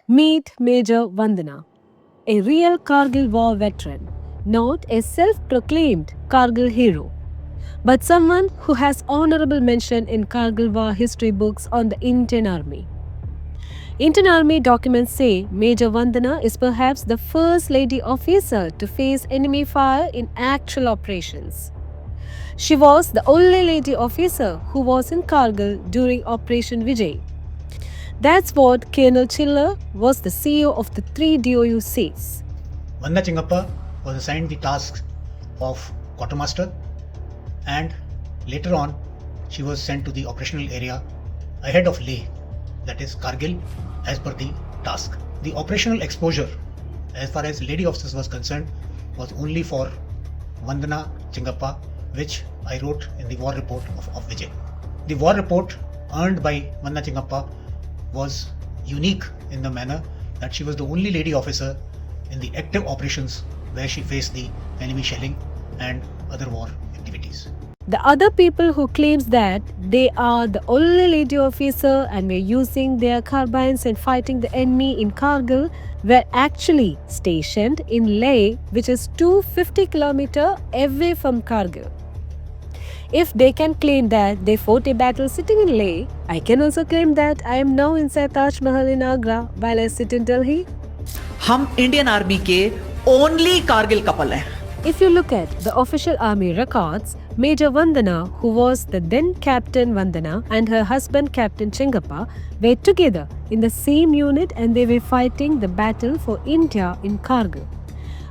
Meet Major Vandana, a real Kargil War veteran, not a self-proclaimed Kargil hero, but someone who has honorable mention in Kargil War history books on the Indian Army. Indian Army documents say Major Vandana is perhaps the first lady officer to face enemy fire in actual operations. She was the only lady officer who was in Kargil during Operation Vijay. That's what Colonel Chiller was the CEO of the 3DOU says. Vanda Chingappa was assigned the task of quartermaster, and later on she was sent to the operational area ahead of Leh, that is Kargil, as per the task. The operational exposure as far as lady officers was concerned was only for Vandana Chingappa, which I wrote in the war report of Vijay. The war report earned by Vanda Chingappa was unique in the manner that she was the only lady officer in the active operations where she faced the enemy shelling and other war activities. The other people who claims that they are the only lady officer and were using their carbines and fighting the enemy in Kargil were actually stationed in Leh, which is 250 km away from Kargil. If they can claim that they fought a battle sitting in Leh, I can also claim that I am now inside Taj Mahal in Agra while I sit in Delhi. हम Indian army के only Kargil couple हैं. If you look at the official army records, Major Vandana, who was the then Captain Vandana, and her husband Captain Chingappa were together in the same unit and they were fighting the battle for India in Kargil.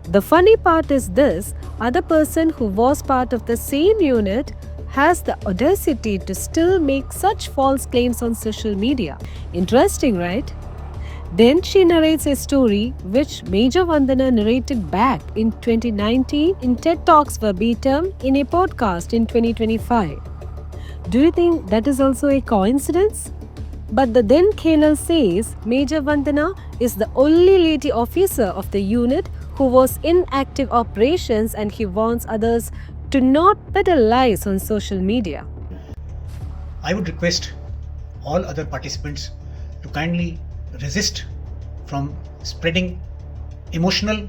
The funny part is this, other person who was part of the same unit has the audacity to still make such false claims on social media. Interesting, right? Then she narrates a story which Major Vandana narrated back in 2019 in TED Talks verbatim in a podcast in 2025. Do you think that is also a coincidence? But the then colonel says Major Vandana is the only lady officer of the unit who was in active operations, and he wants others to not peddle lies on social media. I would request all other participants to kindly resist from spreading emotional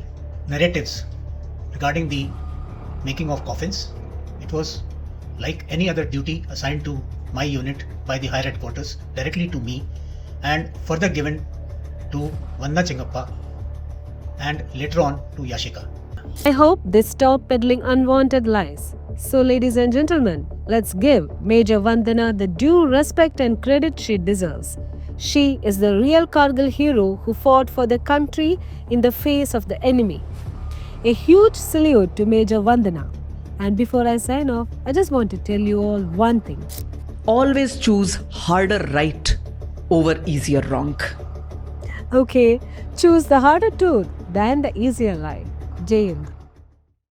narratives regarding the making of coffins. It was like any other duty assigned to my unit by the higher headquarters directly to me and further given to Vanda Chingappa and later on to Yashika. I hope they stop peddling unwanted lies. So, ladies and gentlemen, let's give Major Vandana the due respect and credit she deserves. She is the real Kargil hero who fought for the country in the face of the enemy. A huge salute to Major Vandana. And before I sign off, I just want to tell you all one thing. Always choose harder right over easier wrong. Okay, choose the harder truth than the easier lie. Jai Hind.